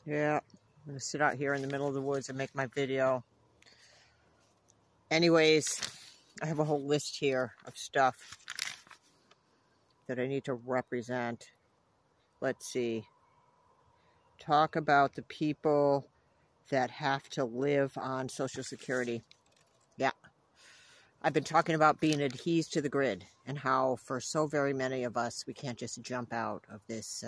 Yeah, I'm gonna sit out here in the middle of the woods and make my video. Anyways, I have a whole list here of stuff that I need to represent. Let's see. Talk about the people that have to live on Social Security. Yeah. I've been talking about being adhesed to the grid and how for so very many of us, we can't just jump out of this,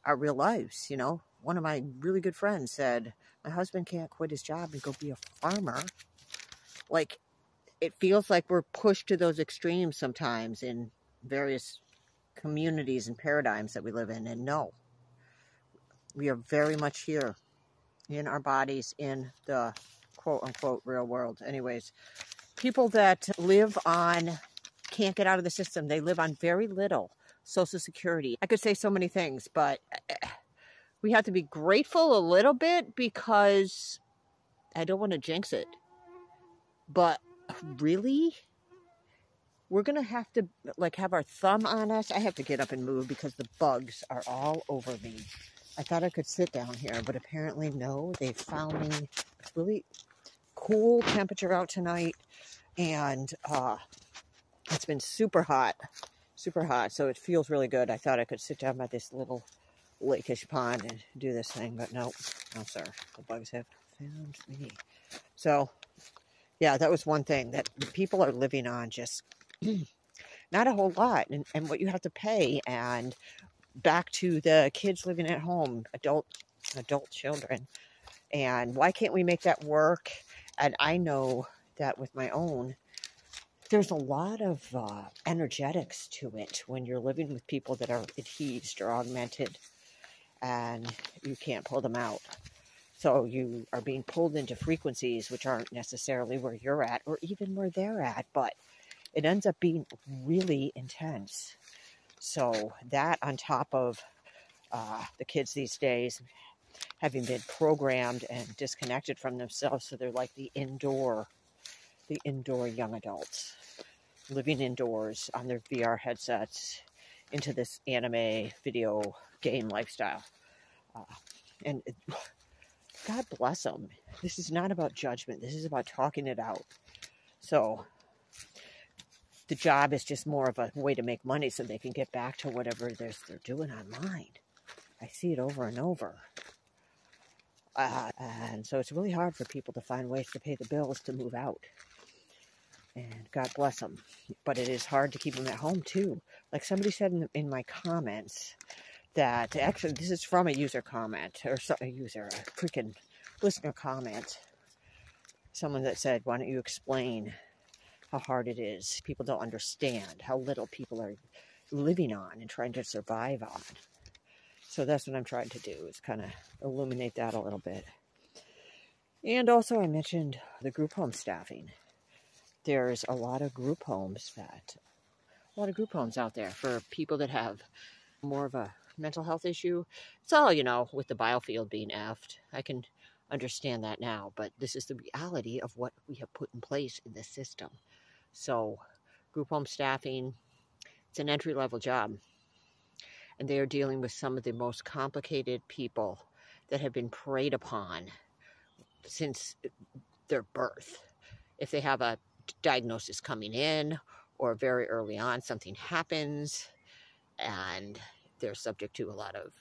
our real lives, you know. One of my really good friends said, my husband can't quit his job and go be a farmer. Like, it feels like we're pushed to those extremes sometimes in various communities and paradigms that we live in. And no, we are very much here in our bodies in the quote unquote real world. Anyways, people that live on, can't get out of the system. They live on very little Social Security. I could say so many things, but we have to be grateful a little bit because I don't want to jinx it. But really, we're going to have to like have our thumb on us. I have to get up and move because the bugs are all over me. I thought I could sit down here, but apparently no. They found me. It's really cool temperature out tonight, and it's been super hot, so it feels really good. I thought I could sit down by this little lakeish pond and do this thing, but no, sir. The bugs have found me. So, yeah, that was one thing that people are living on, just not a whole lot, and what you have to pay, and back to the kids living at home, adult children, and why can't we make that work? And I know that with my own, there's a lot of energetics to it when you're living with people that are adhesed or augmented, and you can't pull them out. So you are being pulled into frequencies which aren't necessarily where you're at or even where they're at, but it ends up being really intense. So that on top of the kids these days having been programmed and disconnected from themselves, so they're like the indoor young adults living indoors on their VR headsets into this anime video game lifestyle. And God bless them. This is not about judgment. This is about talking it out. So the job is just more of a way to make money so they can get back to whatever they're doing online. I see it over and over. And so it's really hard for people to find ways to pay the bills to move out. And God bless them. But it is hard to keep them at home too. Like somebody said in my comments that, actually this is from a user comment, or a freaking listener comment. Someone that said, why don't you explain how hard it is? People don't understand how little people are living on and trying to survive on. So that's what I'm trying to do, is kind of illuminate that a little bit. And also I mentioned the group home staffing. There's a lot of group homes out there for people that have more of a mental health issue. It's all, you know, with the biofield being effed. I can understand that now, but this is the reality of what we have put in place in this system. So group home staffing, it's an entry-level job. And they are dealing with some of the most complicated people that have been preyed upon since their birth. If they have a diagnosis coming in, or very early on something happens, and they're subject to a lot of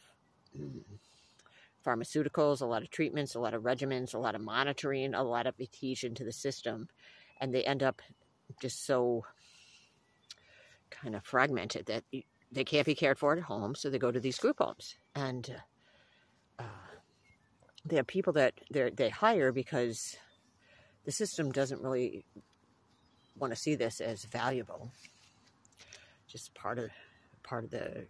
pharmaceuticals, a lot of treatments, a lot of regimens, a lot of monitoring, a lot of adhesion to the system, and they end up just so kind of fragmented that they can't be cared for at home, so they go to these group homes. And they have people that they hire because the system doesn't really want to see this as valuable. Just part of the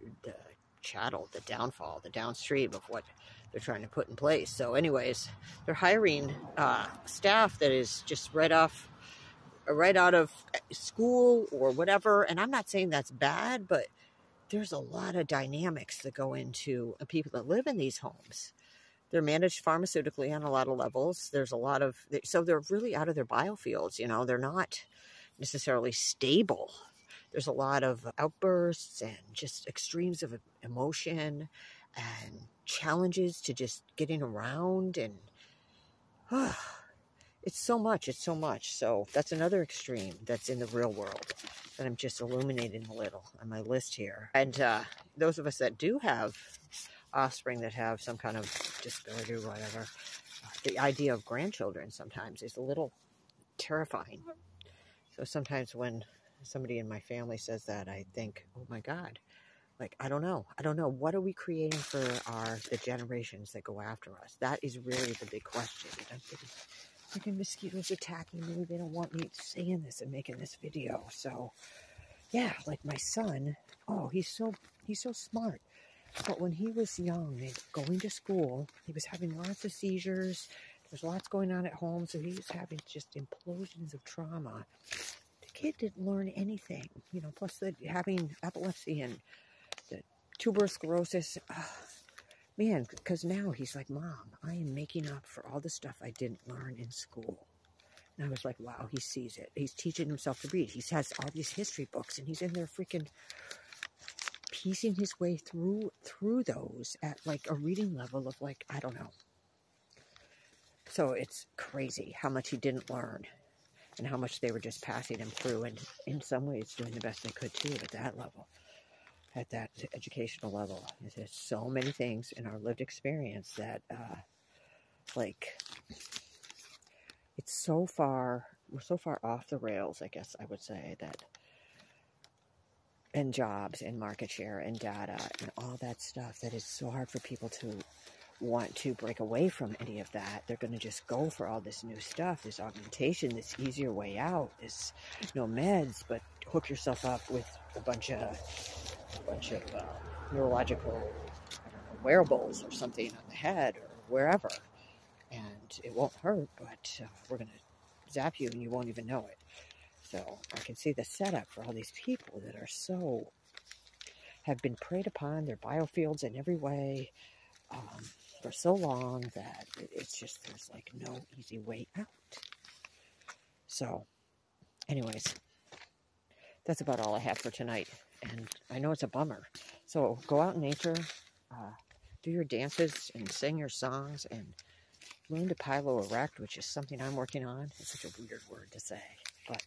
chattel, the downfall, the downstream of what they're trying to put in place. So anyways, they're hiring staff that is just right out of school or whatever. And I'm not saying that's bad, but there's a lot of dynamics that go into people that live in these homes. They're managed pharmaceutically on a lot of levels. There's a lot of, so they're really out of their biofields, you know, they're not necessarily stable. There's a lot of outbursts and just extremes of emotion and challenges to just getting around, and it's so much. It's so much. So that's another extreme that's in the real world that I'm just illuminating a little on my list here. And those of us that do have offspring that have some kind of disability or whatever, the idea of grandchildren sometimes is a little terrifying. So sometimes when somebody in my family says that, I think, oh my God, like, I don't know. What are we creating for the generations that go after us? That is really the big question. And I'm thinking, freaking mosquitoes attacking me. They don't want me saying this and making this video. So yeah, like my son, oh, he's so smart. But when he was young and going to school, he was having lots of seizures. There's lots going on at home, so he was having just implosions of trauma. The kid didn't learn anything, you know, plus having epilepsy and the tuberous sclerosis. Man, because now he's like, Mom, I am making up for all the stuff I didn't learn in school. And I was like, wow, he sees it. He's teaching himself to read. He has all these history books, and he's in there freaking piecing his way through those at like a reading level of like, I don't know. So it's crazy how much he didn't learn and how much they were just passing him through, and in some ways doing the best they could too at that level, at that educational level. There's so many things in our lived experience that like, it's so far, we're so far off the rails, I guess I would say, that and jobs and market share and data and all that stuff, that is so hard for people to want to break away from any of that. They're going to just go for all this new stuff, this augmentation, this easier way out, this no meds, but hook yourself up with a bunch of neurological, I don't know, wearables or something on the head or wherever, and it won't hurt, but we're going to zap you and you won't even know it. So I can see the setup for all these people that are have been preyed upon, their biofields in every way for so long that it's just, there's like no easy way out. So anyways, that's about all I have for tonight. And I know it's a bummer. So go out in nature, do your dances and sing your songs, and learn to pylo-erect, which is something I'm working on. It's such a weird word to say, but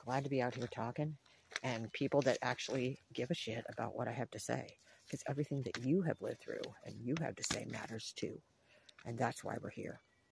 glad to be out here talking, and people that actually give a shit about what I have to say, because everything that you have lived through and you have to say matters too, and that's why we're here.